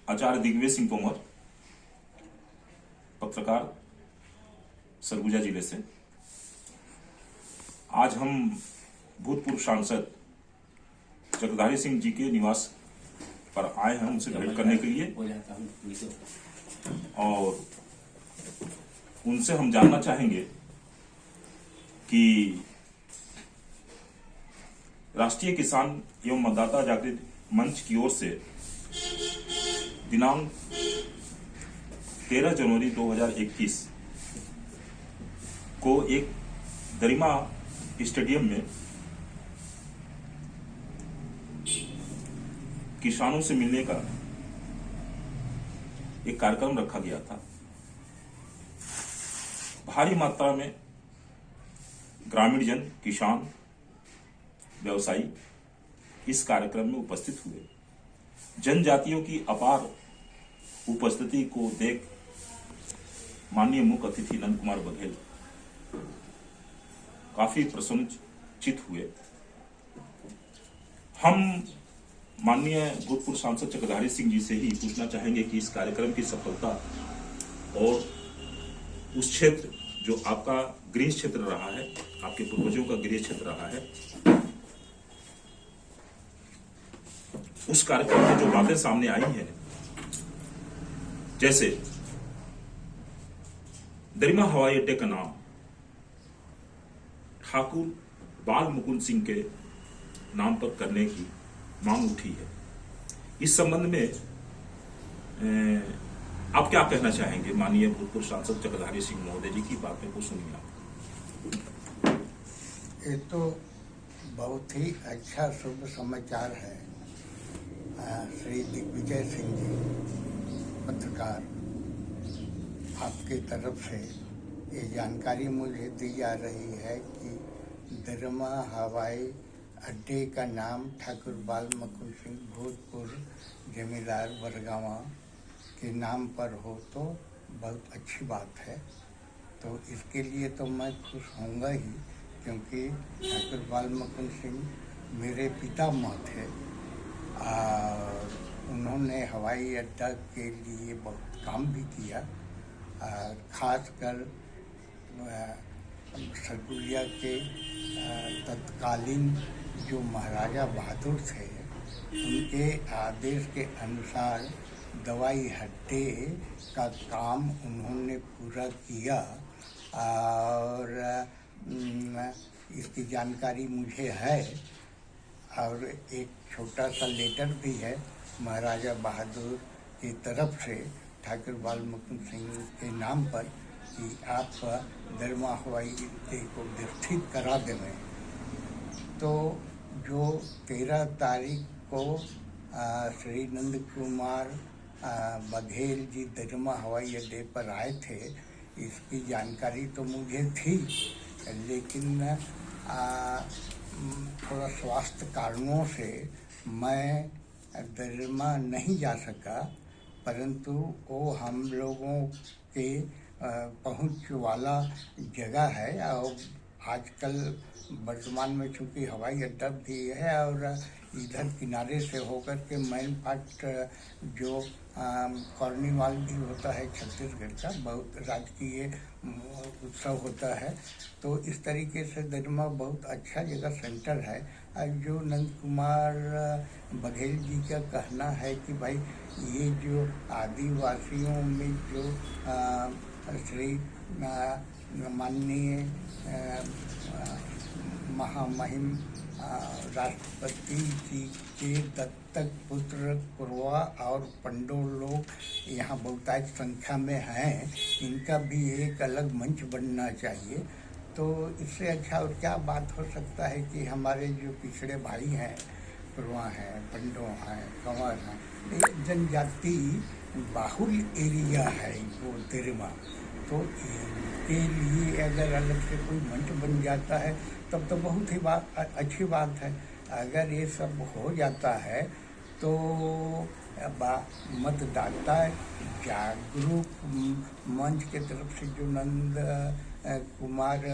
आचार्य दिग्विजय सिंह तोमर, पत्रकार, सरगुजा जिले से। आज हम भूतपूर्व सांसद चक्रधारी सिंह जी के निवास पर आए हैं उनसे भेंट करने के लिए, और उनसे हम जानना चाहेंगे कि राष्ट्रीय किसान एवं मतदाता जागृति मंच की ओर से दिनांक 13 जनवरी 2021 को एक गरिमा स्टेडियम में किसानों से मिलने का एक कार्यक्रम रखा गया था। भारी मात्रा में ग्रामीण जन, किसान, व्यवसायी इस कार्यक्रम में उपस्थित हुए। जनजातियों की अपार उपस्थिति को देख माननीय मुख्य अतिथि नंद कुमार बघेल काफी प्रसन्नचित हुए। हम माननीय भूतपूर्व सांसद चक्रधारी सिंह जी से ही पूछना चाहेंगे कि इस कार्यक्रम की सफलता और उस क्षेत्र जो आपका गृह क्षेत्र रहा है, आपके पूर्वजों का गृह क्षेत्र रहा है, उस कार्यक्रम में जो बातें सामने आई हैं, जैसे दरिमा हवाई अड्डे का नाम ठाकुर बाल मुकुंद सिंह के नाम पर करने की मांग उठी है। इस संबंध में आप क्या कहना चाहेंगे? माननीय भूतपूर्व सांसद चक्रधारी सिंह महोदय जी की बातें को सुनिए आप। ये तो बहुत ही अच्छा शुभ समाचार है। श्री दिग्विजय सिंह जी पत्रकार, आपकी तरफ से ये जानकारी मुझे दी जा रही है कि दरिमा हवाई अड्डे का नाम ठाकुर बाल मुकुंद सिंह भूतपूर्व जमींदार बरगावा के नाम पर हो तो बहुत अच्छी बात है। तो इसके लिए तो मैं खुश होऊंगा ही, क्योंकि ठाकुर बाल मुकुंद सिंह मेरे पितामह थे और उन्होंने हवाई अड्डा के लिए बहुत काम भी किया। खासकर सरगुजा के तत्कालीन जो महाराजा बहादुर थे, उनके आदेश के अनुसार दवाई अड्डे का काम उन्होंने पूरा किया और इसकी जानकारी मुझे है। और एक छोटा सा लेटर भी है महाराजा बहादुर की तरफ से ठाकुर बाल मुकुंद सिंह के नाम पर कि आप दरिमा हवाई अड्डे को विकसित करा देंगे। तो जो 13 तारीख को श्री नंद कुमार बघेल जी दरिमा हवाई अड्डे पर आए थे, इसकी जानकारी तो मुझे थी, लेकिन थोड़ा स्वास्थ्य कारणों से मैं दरिमा नहीं जा सका, परंतु वो हम लोगों के पहुंच वाला जगह है। और आजकल वर्तमान में चूँकि हवाई अड्डा भी है और इधर किनारे से होकर के मैन पाट जो कार्निवाल भी होता है छत्तीसगढ़ का, बहुत राजकीय उत्सव होता है। तो इस तरीके से दरिमा बहुत अच्छा जगह सेंटर है। जो नंद कुमार बघेल जी का कहना है कि भाई ये जो आदिवासियों में जो श्री माननीय महामहिम राष्ट्रपति जी के दत्तक पुत्र कुरवा और पंडो लोग यहाँ बहुतायत संख्या में हैं, इनका भी एक अलग मंच बनना चाहिए। तो इससे अच्छा और क्या बात हो सकता है कि हमारे जो पिछड़े भाई हैं, कुरवा हैं, पंडो हैं, कंवर हैं, एक जनजाति बाहुल एरिया है वो दरिमा। तो इनके लिए अगर अलग से कोई मंच बन जाता है तब तो बहुत ही अच्छी बात है। अगर ये सब हो जाता है तो मतदाता जागरूक मंच के तरफ से जो नंद कुमार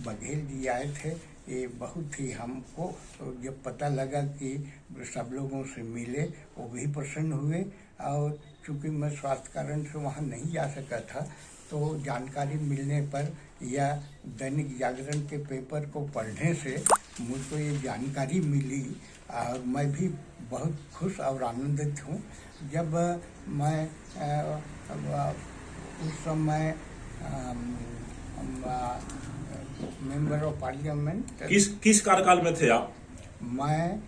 बघेल जी आए थे, ये बहुत ही हमको जब पता लगा कि सब लोगों से मिले, वो भी प्रसन्न हुए और चूंकि मैं स्वास्थ्य कारण से वहाँ नहीं जा सका था, तो जानकारी मिलने पर या दैनिक जागरण के पेपर को पढ़ने से मुझको ये जानकारी मिली और मैं भी बहुत खुश और आनंदित हूँ। जब मैं उस समय मेंबर ऑफ पार्लियामेंट, किस कार्यकाल में थे आप? मैं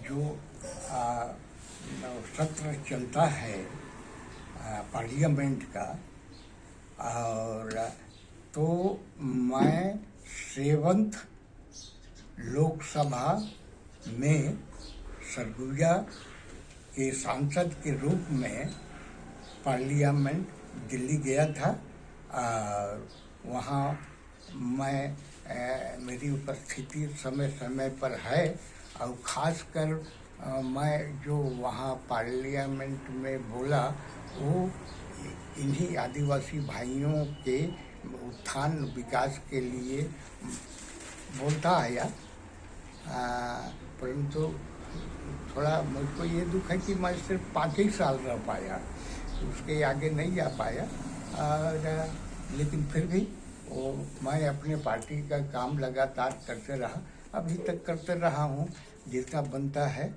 जो सत्र चलता है पार्लियामेंट का, और तो मैं 7th लोकसभा में सरगुजा के सांसद के रूप में पार्लियामेंट दिल्ली गया था। और वहाँ मैं मेरी उपस्थिति समय समय पर है, और ख़ासकर मैं जो वहाँ पार्लियामेंट में बोला वो इन्हीं आदिवासी भाइयों के उत्थान विकास के लिए बोलता आया। परंतु थोड़ा मुझको ये दुख है कि मैं सिर्फ 5 ही साल रह पाया, उसके आगे नहीं जा पाया। और लेकिन फिर भी वो मैं अपने पार्टी का काम लगातार करते रहा, अभी तक करते रहा हूँ जितना बनता है।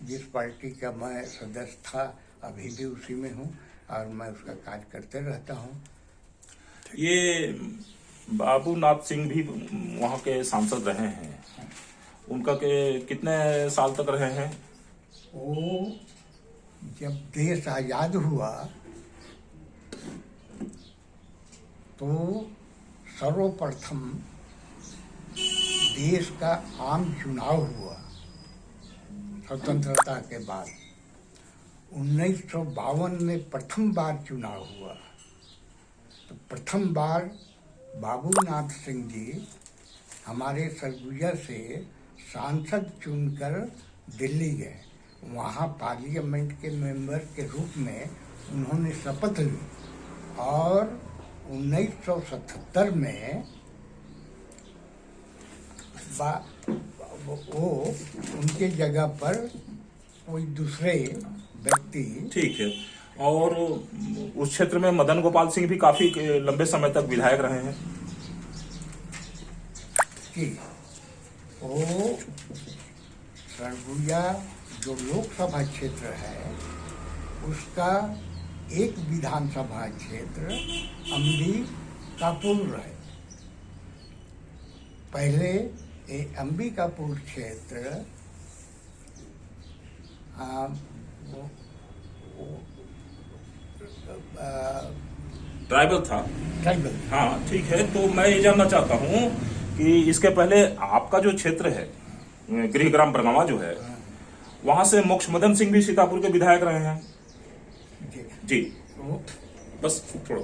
जिस पार्टी का मैं सदस्य था अभी भी उसी में हूँ और मैं उसका कार्य करते रहता हूँ। ये बाबूनाथ सिंह भी वहाँ के सांसद रहे हैं, उनका के कितने साल तक रहे हैं? वो जब देश आज़ाद हुआ तो सर्वप्रथम देश का आम चुनाव हुआ स्वतंत्रता के बाद। 1952 में प्रथम बार चुनाव हुआ, तो प्रथम बार बाबूनाथ सिंह जी हमारे सरगुजा से सांसद चुनकर दिल्ली गए। वहाँ पार्लियामेंट के मेंबर के रूप में उन्होंने शपथ ली और 1977 में वो उनके जगह पर कोई दूसरे व्यक्ति। ठीक है। और उस क्षेत्र में मदन गोपाल सिंह भी काफी लंबे समय तक विधायक रहे हैं कि वो सरगुजा जो लोकसभा क्षेत्र है उसका एक विधानसभा क्षेत्र अंबिकापुर है। पहले अंबिकापुर क्षेत्र ट्राइबल था। ट्राइबल। हाँ ठीक है। तो मैं ये जानना चाहता हूँ कि इसके पहले आपका जो क्षेत्र है गृहग्राम बरगावा जो है, वहां से मोक्ष मदन सिंह भी सीतापुर के विधायक रहे हैं। जी बस थोड़ा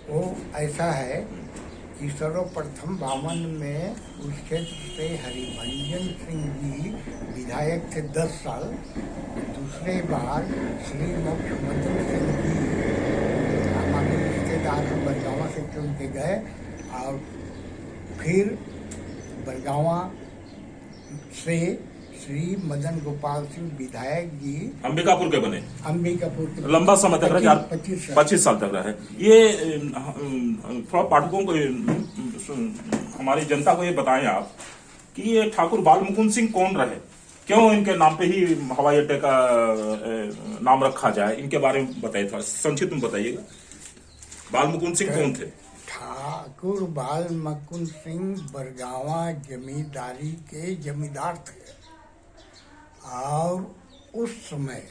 वो ऐसा है कि सर्वप्रथम 52 में उस क्षेत्र से हरिभंजन सिंह जी विधायक थे 10 साल। दूसरे बार श्री मोक्ष मदन सिंह जी हमारे रिश्तेदार बरगावा से चुन के गए और फिर बरगावा से श्री मदन गोपाल सिंह विधायक जी अंबिकापुर के बने। अंबिकापुर के लंबा समय तक रहे, 25 साल तक रहे। ये थोड़ा पाठकों को, हमारी जनता को ये बताएं आप कि ये ठाकुर बाल मुकुंद सिंह कौन रहे, क्यों इनके नाम पे ही हवाई अड्डे का नाम रखा जाए, इनके बारे में बताइए, थोड़ा संक्षिप्त में बताइएगा। बाल मुकुंद सिंह कौन थे? ठाकुर बाल मुकुंद सिंह बरगावा जमींदारी के जमींदार थे और उस समय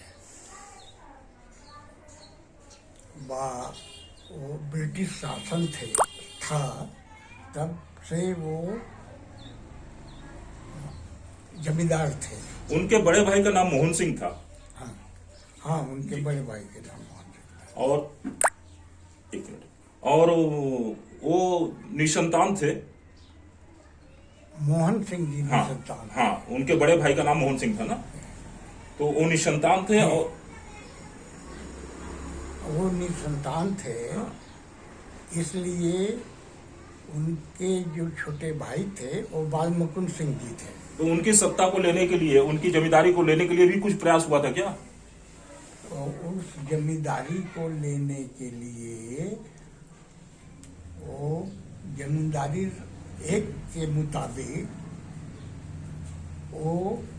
वो ब्रिटिश शासन था, तब से वो जमींदार थे। उनके बड़े भाई का नाम मोहन सिंह था। हाँ, उनके बड़े भाई के नाम मोहन सिंह। और एक मिनट, और वो निसंतान थे। मोहन सिंह जी निसंतान। हाँ, उनके बड़े भाई का नाम मोहन सिंह था ना, तो वो निसंतान थे। और वो निसंतान थे। हाँ। इसलिए उनके जो छोटे भाई थे वो बाल मुकुंद सिंह जी थे। तो उनकी सत्ता को लेने के लिए, उनकी जमींदारी को लेने के लिए भी कुछ प्रयास हुआ था क्या? तो उस जमींदारी को लेने के लिए वो जमींदारी एक्ट के मुताबिक वो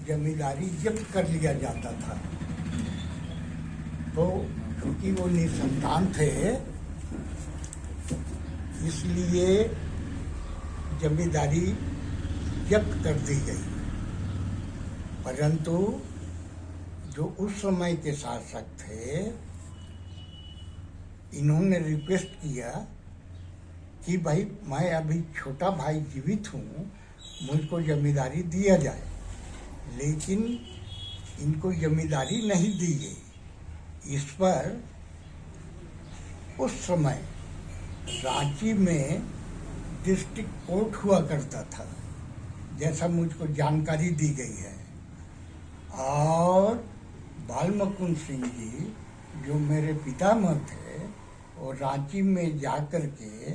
जमींदारी जब्त कर लिया जाता था। तो क्योंकि वो निसंतान थे, इसलिए जमींदारी जब्त कर दी गई। परंतु जो उस समय के शासक थे, इन्होंने रिक्वेस्ट किया कि भाई मैं अभी छोटा भाई जीवित हूँ, मुझको जमींदारी दिया जाए, लेकिन इनको जमींदारी नहीं दी गई। इस पर उस समय रांची में डिस्ट्रिक्ट कोर्ट हुआ करता था, जैसा मुझको जानकारी दी गई है। और बालमुकुंद सिंह जी जो मेरे पितामह थे, वो रांची में जाकर के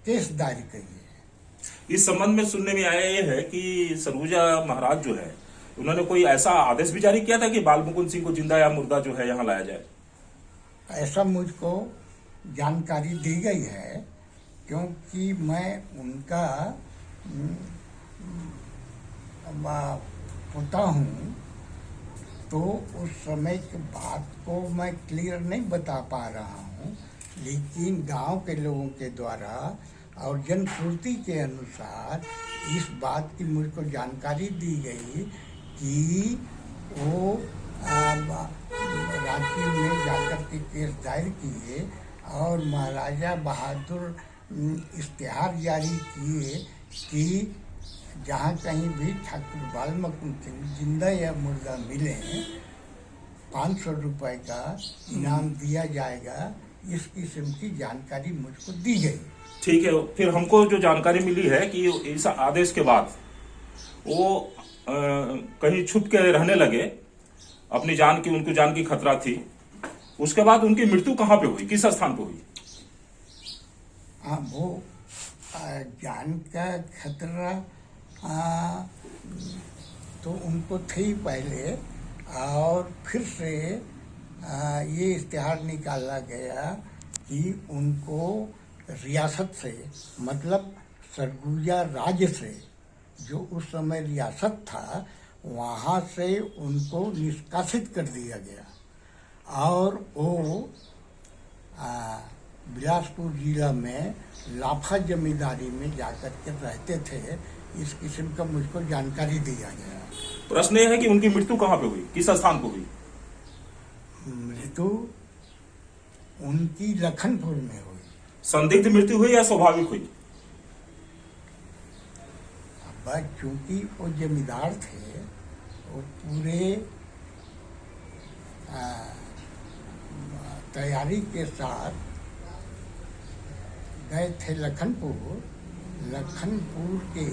केस दायर किए। इस संबंध में सुनने में आया ये है कि सरगुजा महाराज जो है, उन्होंने कोई ऐसा आदेश भी जारी किया था कि बालमुकुंद सिंह को जिंदा या मुर्दा जो है यहाँ लाया जाए। ऐसा मुझको जानकारी दी गई है, क्योंकि मैं उनका पोता हूँ, तो उस समय की बात को मैं क्लियर नहीं बता पा रहा हूँ, लेकिन गांव के लोगों के द्वारा और जनश्रुति के अनुसार इस बात की मुझको जानकारी दी गई कि वो रांची में जाकर के केस दायर किए और महाराजा बहादुर इश्तिहार जारी किए कि जहाँ कहीं भी ठाकुर बालमुकुंद सिंह जिंदा या मुर्दा मिले, 500 रुपए का इनाम दिया जाएगा। इस किस्म की जानकारी मुझको दी गई। ठीक है, फिर हमको जो जानकारी मिली है कि इस आदेश के बाद वो कहीं छुप के रहने लगे, अपनी जान की, उनको जान की खतरा थी। उसके बाद उनकी मृत्यु कहाँ पे हुई, किस स्थान पे हुई? हाँ, वो जान का खतरा तो उनको थे ही पहले, और फिर से ये इश्तिहार निकाला गया कि उनको रियासत से, मतलब सरगुजा राज्य से, जो उस समय रियासत था, वहाँ से उनको निष्कासित कर दिया गया और वो बिलासपुर जिला में लाफा जमींदारी में जाकर के रहते थे। इस किस्म का मुझको जानकारी दिया गया। प्रश्न ये है कि उनकी मृत्यु कहाँ पे हुई, किस स्थान पे हुई? मृत्यु उनकी लखनपुर में हुई। संदिग्ध मृत्यु हुई या स्वाभाविक हुई? अब चूंकि वो जमींदार थे, वो पूरे तैयारी के साथ गए थे लखनपुर। लखनपुर के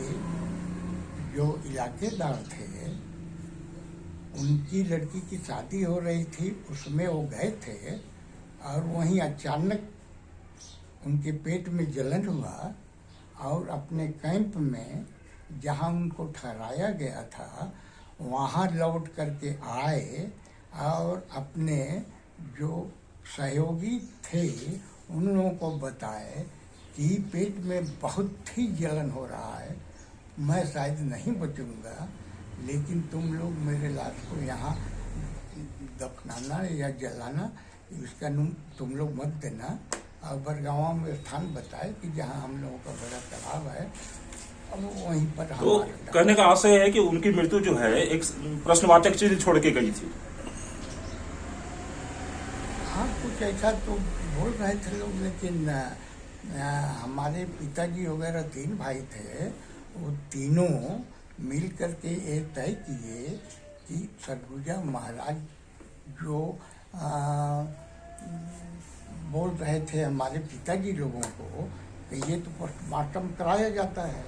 जो इलाकेदार थे, उनकी लड़की की शादी हो रही थी, उसमें वो गए थे और वहीं अचानक उनके पेट में जलन हुआ और अपने कैंप में जहां उनको ठहराया गया था, वहां लौट करके आए और अपने जो सहयोगी थे उन लोगों को बताए कि पेट में बहुत ही जलन हो रहा है, मैं शायद नहीं बचूंगा, लेकिन तुम लोग मेरे लाश को यहाँ दफनाना या जलाना, इसका तुम लोग मत देना। और बरगावा में स्थान बताए कि जहाँ हम लोगों का बड़ा तालाब है, अब वहीं पर। तो कहने का आशय है कि उनकी मृत्यु जो है एक प्रश्नवाचक चीज छोड़ के गई थी। हाँ, कुछ ऐसा तो बोल रहे थे लोग, लेकिन हमारे पिताजी वगैरह 3 भाई थे, वो तीनों मिल करके ये तय किए कि सरगुजा महाराज जो बोल रहे थे हमारे पिताजी लोगों को कि ये तो पोस्टमार्टम कराया जाता है,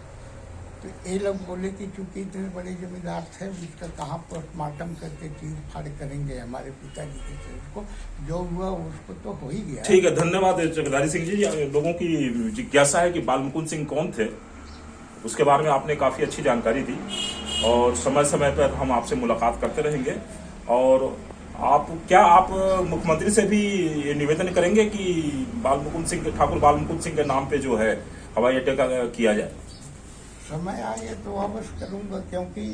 तो ये लोग बोले कि चूंकि इतने बड़े जमींदार थे, उसका कहाँ पोस्टमार्टम करके चीर फाड़ करेंगे हमारे पिताजी के शरीर को, जो हुआ उसको तो हो ही गया। ठीक है, धन्यवाद चक्रधारी सिंह जी। लोगों की जिज्ञासा है कि बालमुकुंद सिंह कौन थे, उसके बारे में आपने काफी अच्छी जानकारी दी। और समय समय पर हम आपसे मुलाकात करते रहेंगे। और आप मुख्यमंत्री से भी ये निवेदन करेंगे कि ठाकुर बाल मुकुंद सिंह के नाम पे जो है हवाई अड्डे का किया जाए? समय आए तो अवश्य करूंगा, क्योंकि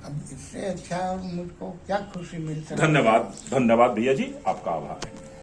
अब इससे अच्छा मुझको क्या खुशी मिल सकती है। धन्यवाद भैया जी, आपका आभार है।